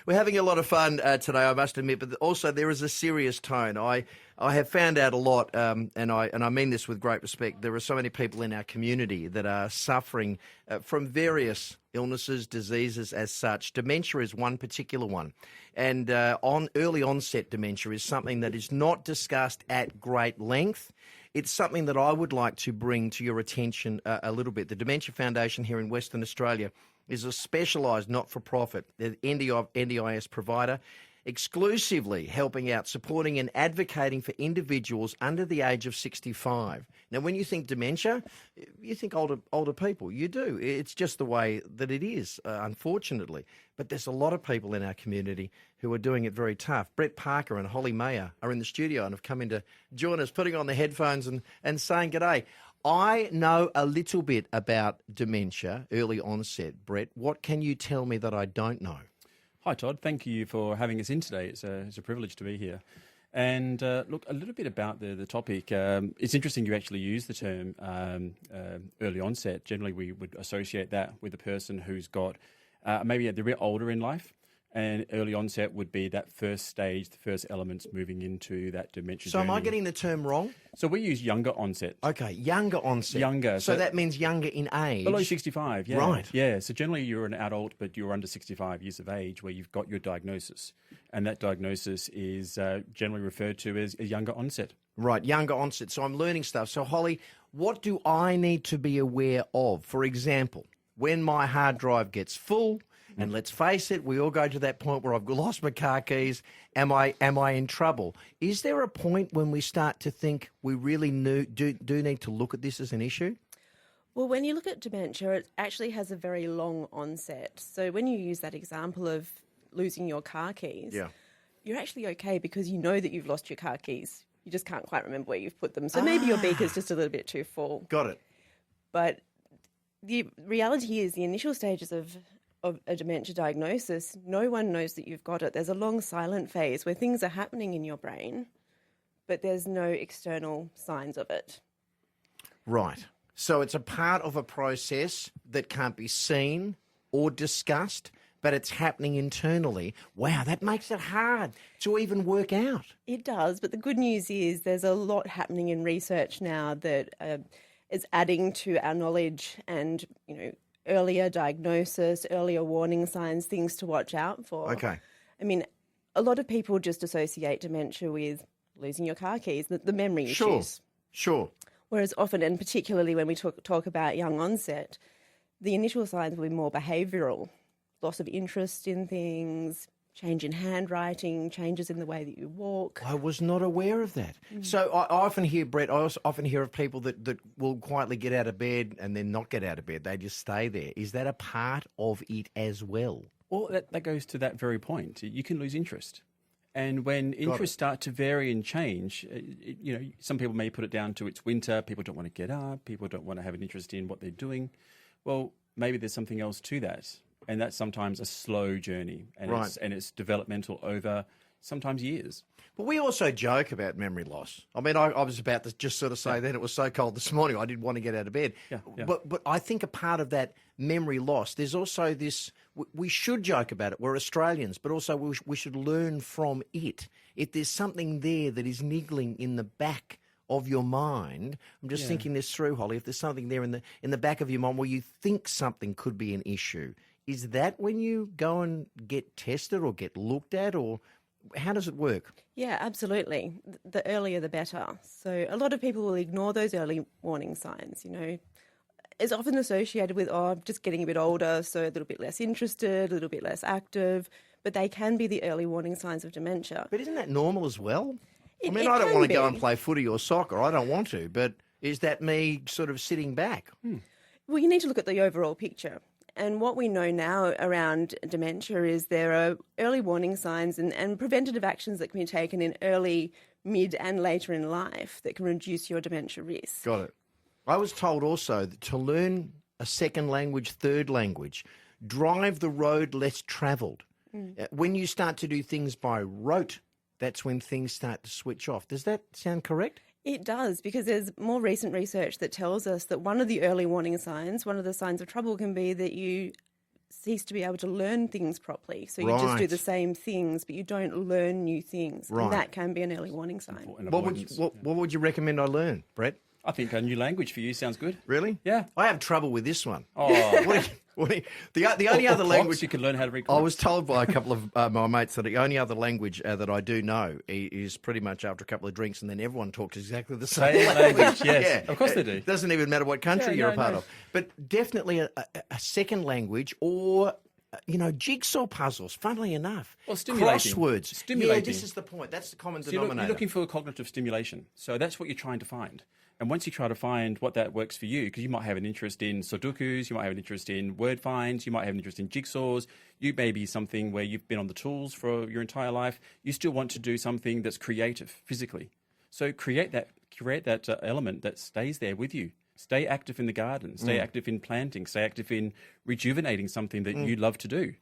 We're having a lot of fun today, I must admit, but also there is a serious tone. I have found out a lot, and I mean this with great respect. There are so many people in our community that are suffering from various illnesses, diseases as such. Dementia is one particular one. And early onset dementia is something that is not discussed at great length. It's something that I would like to bring to your attention a little bit. The Dementia Foundation here in Western Australia is a specialised not-for-profit NDIS provider, exclusively helping out, supporting and advocating for individuals under the age of 65. Now, when you think dementia, you think older people. You do. It's just the way that it is, unfortunately. But there's a lot of people in our community who are doing it very tough. Brett Parker and Holly Meijer are in the studio and have come in to join us, putting on the headphones and saying g'day. I know a little bit about dementia, early onset. Brett, what can you tell me that I don't know? Hi, Todd. Thank you for having us in today. It's a privilege to be here. And look, a little bit about the topic. It's interesting you actually use the term early onset. Generally, we would associate that with a person who's got maybe they're a bit older in life. And early onset would be that first stage, the first elements moving into that dementia So journey. am I getting the term wrong? So we use younger onset. Okay, younger onset. Younger. So that means younger in age? Below 65, yeah. Right. Yeah, so generally you're an adult, but you're under 65 years of age where you've got your diagnosis. And that diagnosis is generally referred to as a younger onset. Right, younger onset. So I'm learning stuff. So, Holly, what do I need to be aware of? For example, when my hard drive gets full, and let's face it, we all go to that point where I've lost my car keys. Am I in trouble? Is there a point when we start to think we really do need to look at this as an issue? Well, when you look at dementia, it actually has a very long onset. So when you use that example of losing your car keys, you're actually okay because you know that you've lost your car keys. You just can't quite remember where you've put them. So maybe your beaker's just a little bit too full. Got it. But the reality is the initial stages of a dementia diagnosis, no one knows that you've got it. There's a long silent phase where things are happening in your brain, but there's no external signs of it. Right. So it's a part of a process that can't be seen or discussed, but it's happening internally. Wow, that makes it hard to even work out. It does, but the good news is there's a lot happening in research now that is adding to our knowledge and, earlier diagnosis, earlier warning signs, things to watch out for. Okay. I mean, a lot of people just associate dementia with losing your car keys, the memory issues. Sure. Whereas often, and particularly when we talk about young onset, the initial signs will be more behavioural, loss of interest in things, change in handwriting, changes in the way that you walk. I was not aware of that. So I often hear, Brett, I also often hear of people that will quietly get out of bed and then not get out of bed. They just stay there. Is that a part of it as well? Well, that goes to that very point. You can lose interest. And when interests start to vary and change, some people may put it down to it's winter, people don't want to get up, people don't want to have an interest in what they're doing. Well, maybe there's something else to that. And that's sometimes a slow journey, and it's developmental over sometimes years. But we also joke about memory loss. I mean, I was about to just sort of say that it was so cold this morning I didn't want to get out of bed. Yeah. But I think a part of that memory loss, there's also this, we should joke about it. We're Australians, but also we should learn from it. If there's something there that is niggling in the back of your mind, I'm just thinking this through, Holly, if there's something there in the back of your mind where you think something could be an issue, is that when you go and get tested or get looked at, or how does it work? Yeah, absolutely. The earlier the better. So a lot of people will ignore those early warning signs, It's often associated with, I'm just getting a bit older, so a little bit less interested, a little bit less active, but they can be the early warning signs of dementia. But isn't that normal as well? I don't can want to be. go and play footy or soccer. I don't want to, but is that me sort of sitting back? Well, you need to look at the overall picture. And what we know now around dementia is there are early warning signs and preventative actions that can be taken in early, mid and later in life that can reduce your dementia risk. Got it. I was told also that to learn a second language, third language, drive the road less travelled. When you start to do things by rote, that's when things start to switch off. Does that sound correct? It does, because there's more recent research that tells us that one of the early warning signs, one of the signs of trouble can be that you cease to be able to learn things properly. So you just do Right. the same things, but you don't learn new things. Right. And that can be an early warning sign. What would you recommend I learn, Brett? I think a new language for you sounds good. Really? Yeah. I have trouble with this one. Oh, The only other language you can learn how to read. I was told by a couple of my mates that the only other language that I do know is pretty much after a couple of drinks, and then everyone talks exactly the same language. Yes, Yeah. of course they do. It doesn't even matter what country you're a part no. of. But definitely a second language or, jigsaw puzzles, funnily enough. Well, stimulating. Crosswords. Stimulating. Yeah, this is the point. That's the common So denominator. you're looking for cognitive stimulation. So that's what you're trying to find. And once you try to find what that works for you, because you might have an interest in Sudokus, you might have an interest in word finds, you might have an interest in jigsaws, you may be something where you've been on the tools for your entire life, you still want to do something that's creative physically. So create that element that stays there with you. Stay active in the garden, stay active in planting, stay active in rejuvenating something that you love to do.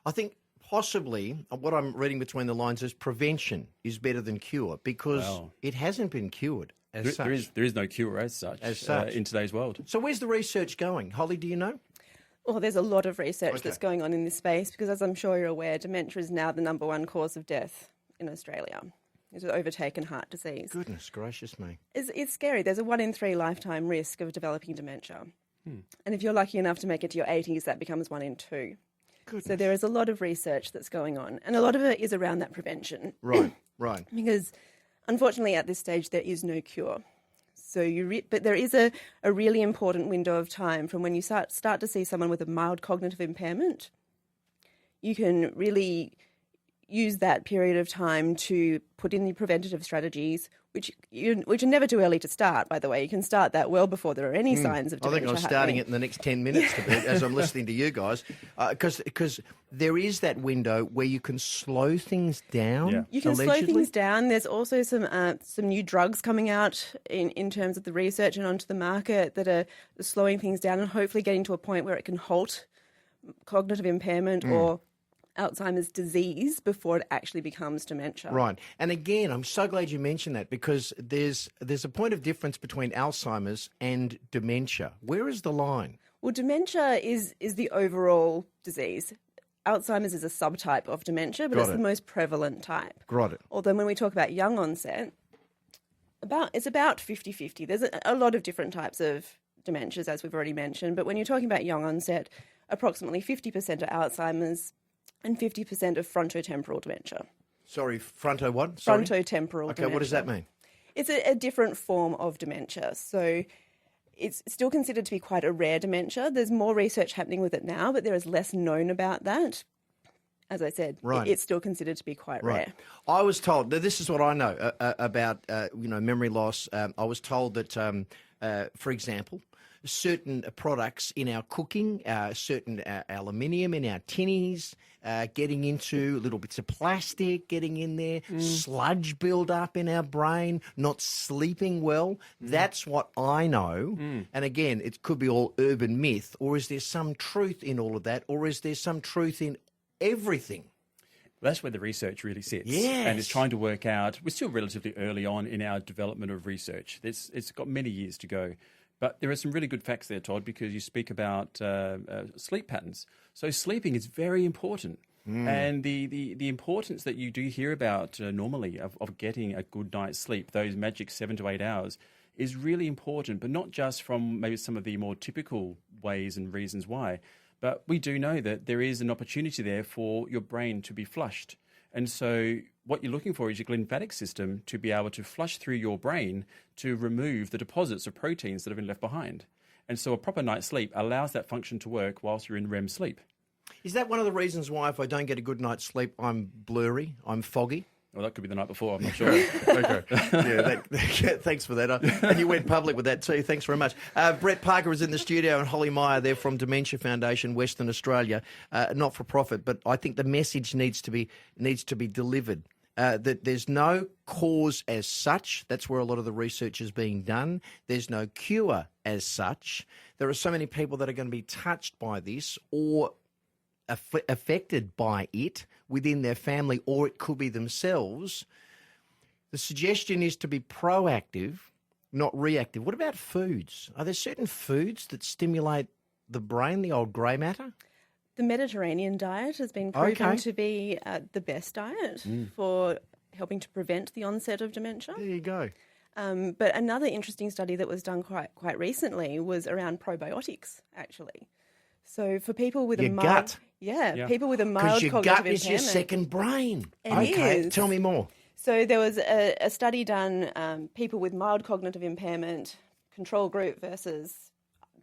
I think possibly what I'm reading between the lines is prevention is better than cure because it hasn't been cured as such. There is no cure as such in today's world. So where's the research going? Holly, do you know? Well, there's a lot of research that's going on in this space because, as I'm sure you're aware, dementia is now the #1 cause of death in Australia. It's overtaken heart disease. Goodness gracious me. It's scary. There's a 1 in 3 lifetime risk of developing dementia. And if you're lucky enough to make it to your 80s, that becomes 1 in 2. Goodness. So there is a lot of research that's going on. And a lot of it is around that prevention. Right. Because unfortunately at this stage there is no cure. So but there is a really important window of time from when you start to see someone with a mild cognitive impairment. You can really use that period of time to put in the preventative strategies, which are never too early to start, by the way. You can start that well before there are any signs of dementia. I think I'm starting it in the next 10 minutes as I'm listening to you guys, because there is that window where you can slow things down. Yeah. You can allegedly. slow things down. There's also some new drugs coming out in terms of the research and onto the market that are slowing things down and hopefully getting to a point where it can halt cognitive impairment or Alzheimer's disease before it actually becomes dementia. Right. And again, I'm so glad you mentioned that because there's a point of difference between Alzheimer's and dementia. Where is the line? Well, dementia is the overall disease. Alzheimer's is a subtype of dementia, but it's the most prevalent type. Got it. Although when we talk about young onset, it's about 50-50. There's a lot of different types of dementias, as we've already mentioned, but when you're talking about young onset, approximately 50% are Alzheimer's and 50% of frontotemporal dementia. Sorry, fronto what? Sorry? Frontotemporal dementia. Okay, what does that mean? It's a different form of dementia. So it's still considered to be quite a rare dementia. There's more research happening with it now, but there is less known about that. As I said, it's still considered to be quite rare. I was told, this is what I know about memory loss. I was told that, for example, certain products in our cooking, certain aluminium in our tinnies, getting into little bits of plastic, getting in there, sludge build up in our brain, not sleeping well. That's what I know. And again, it could be all urban myth, or is there some truth in all of that, or is there some truth in everything? That's where the research really sits. Yes. And it's trying to work out, we're still relatively early on in our development of research. It's got many years to go. But there are some really good facts there, Todd, because you speak about sleep patterns. So sleeping is very important. And the importance that you do hear about normally of getting a good night's sleep, those magic 7 to 8 hours, is really important, but not just from maybe some of the more typical ways and reasons why. But we do know that there is an opportunity there for your brain to be flushed. And so what you're looking for is your glymphatic system to be able to flush through your brain to remove the deposits of proteins that have been left behind. And so a proper night's sleep allows that function to work whilst you're in REM sleep. Is that one of the reasons why if I don't get a good night's sleep, I'm blurry, I'm foggy? Well, that could be the night before, I'm not sure. Okay. Thanks for that. And you went public with that too. Thanks very much. Brett Parker is in the studio and Holly Meijer. They're from Dementia Foundation, Western Australia, not for profit. But I think the message needs to be delivered. That there's no cause as such. That's where a lot of the research is being done. There's no cure as such. There are so many people that are going to be touched by this or affected by it within their family, or it could be themselves. The suggestion is to be proactive, not reactive. What about foods? Are there certain foods that stimulate the brain, the old grey matter? The Mediterranean diet has been proven to be the best diet for helping to prevent the onset of dementia. There you go. But another interesting study that was done quite recently was around probiotics, actually. So for people with gut. People with a mild cognitive impairment. Because your gut is your second brain. Tell me more. So there was a study done, people with mild cognitive impairment, control group versus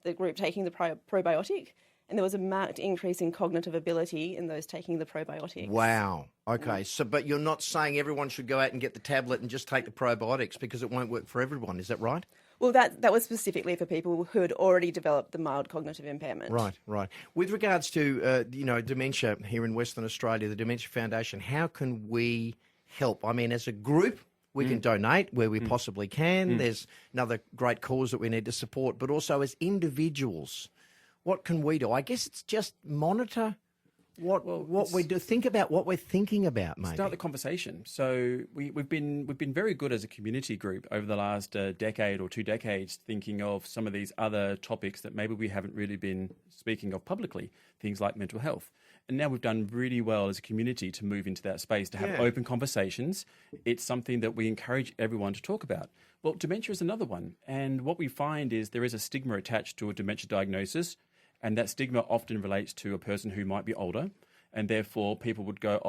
the group taking the probiotic, and there was a marked increase in cognitive ability in those taking the probiotics. Wow. Okay. So, but you're not saying everyone should go out and get the tablet and just take the probiotics because it won't work for everyone. Is that right? Well, that was specifically for people who had already developed the mild cognitive impairment. Right. With regards to, dementia here in Western Australia, the Dementia Foundation, how can we help? I mean, as a group, we can donate where we possibly can. There's another great cause that we need to support. But also as individuals, what can we do? I guess it's just monitor what we do. Think about what we're thinking about, maybe. Start the conversation. So we've been very good as a community group over the last decade or 2 decades, thinking of some of these other topics that maybe we haven't really been speaking of publicly, things like mental health. And now we've done really well as a community to move into that space, to have open conversations. It's something that we encourage everyone to talk about. Well, dementia is another one. And what we find is there is a stigma attached to a dementia diagnosis. And that stigma often relates to a person who might be older. And therefore, people would go,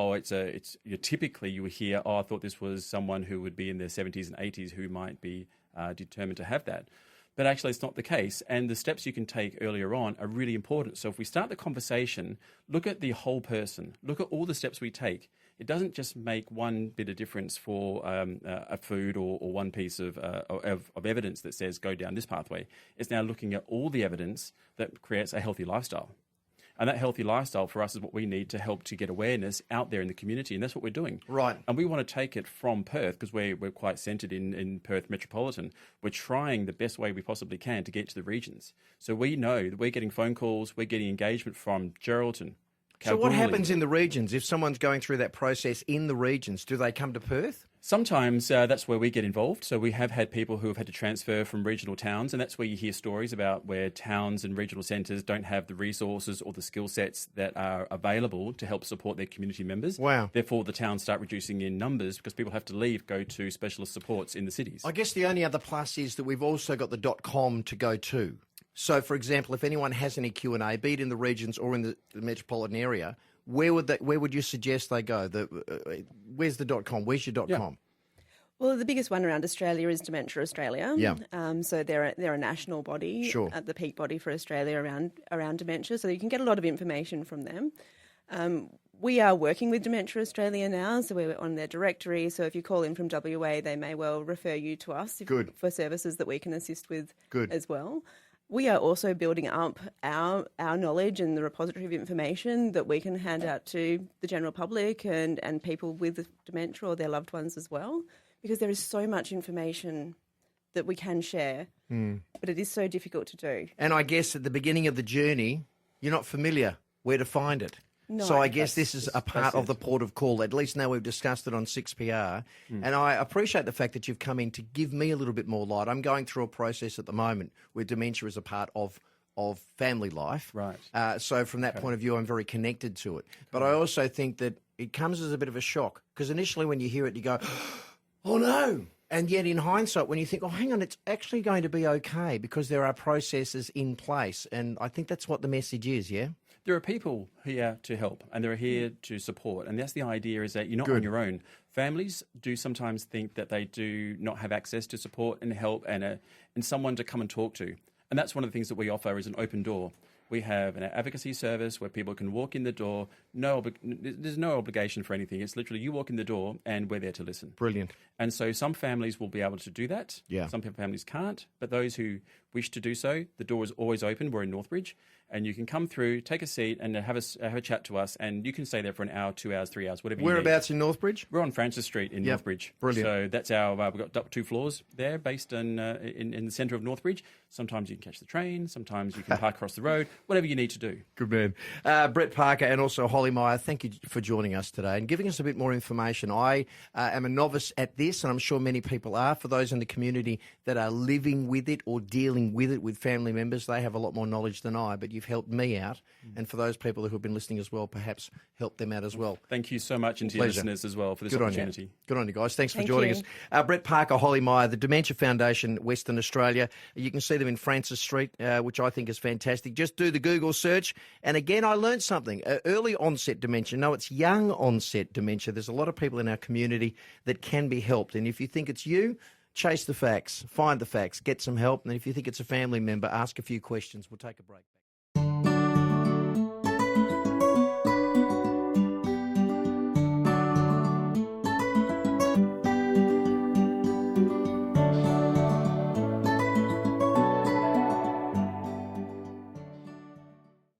typically you would hear, I thought this was someone who would be in their 70s and 80s who might be determined to have that. But actually, it's not the case. And the steps you can take earlier on are really important. So if we start the conversation, look at the whole person, look at all the steps we take. It doesn't just make one bit of difference for a food or one piece of evidence that says go down this pathway. It's now looking at all the evidence that creates a healthy lifestyle. And that healthy lifestyle for us is what we need to help to get awareness out there in the community. And that's what we're doing. Right. And we want to take it from Perth because we're quite centred in Perth Metropolitan. We're trying the best way we possibly can to get to the regions. So we know that we're getting phone calls, we're getting engagement from Geraldton. So what happens in the regions? If someone's going through that process in the regions, do they come to Perth? Sometimes that's where we get involved. So we have had people who have had to transfer from regional towns, and that's where you hear stories about where towns and regional centres don't have the resources or the skill sets that are available to help support their community members. Wow. Therefore, the towns start reducing in numbers because people have to leave, go to specialist supports in the cities. I guess the only other plus is that we've also got the .com to go to. So, for example, if anyone has any Q&A, be it in the regions or in the metropolitan area, where would you suggest they go? Where's the .com? Where's your .com? Well, the biggest one around Australia is Dementia Australia. Yeah. So they're a national body, the peak body for Australia around dementia. So you can get a lot of information from them. We are working with Dementia Australia now, so we're on their directory. So if you call in from WA, they may well refer you to us for services that we can assist with as well. We are also building up our knowledge and the repository of information that we can hand out to the general public and people with dementia or their loved ones as well, because there is so much information that we can share, but it is so difficult to do. And I guess at the beginning of the journey, you're not familiar where to find it. No, so I guess this is a part of the port of call. At least now we've discussed it on 6PR. And I appreciate the fact that you've come in to give me a little bit more light. I'm going through a process at the moment where dementia is a part of family life. Right. So from that point of view, I'm very connected to it. But I also think that it comes as a bit of a shock because initially when you hear it, you go, oh no. And yet in hindsight, when you think, oh, hang on, it's actually going to be okay because there are processes in place. And I think that's what the message is, yeah? There are people here to help and they're here to support. And that's the idea, is that you're not on your own. Families do sometimes think that they do not have access to support and help and someone to come and talk to. And that's one of the things that we offer is an open door. We have an advocacy service where people can walk in the door. There's no obligation for anything. It's literally you walk in the door and we're there to listen. Brilliant. And so some families will be able to do that. Yeah. Some families can't. But those who wish to do so, the door is always open. We're in Northbridge. And you can come through, take a seat and have a chat to us. And you can stay there for an hour, 2 hours, 3 hours, whatever you need. Whereabouts in Northbridge? We're on Francis Street in Northbridge. Brilliant. So that's we've got 2 floors there based in the centre of Northbridge. Sometimes you can catch the train. Sometimes you can park across the road. Whatever you need to do. Good man. Brett Parker and also Holly Meijer, thank you for joining us today and giving us a bit more information. I am a novice at this, and I'm sure many people are. For those in the community that are living with it or dealing with it with family members, they have a lot more knowledge than I. But you you've helped me out. And for those people who have been listening as well, perhaps help them out as well. Thank you so much, and to your listeners as well, for this opportunity. Good on you, guys. Thanks for joining us. Brett Parker, Holly Meijer, the Dementia Foundation, Western Australia. You can see them in Francis Street, which I think is fantastic. Just do the Google search. And again, I learned something. Early onset dementia. No, it's young onset dementia. There's a lot of people in our community that can be helped. And if you think it's you, chase the facts, find the facts, get some help. And if you think it's a family member, ask a few questions. We'll take a break.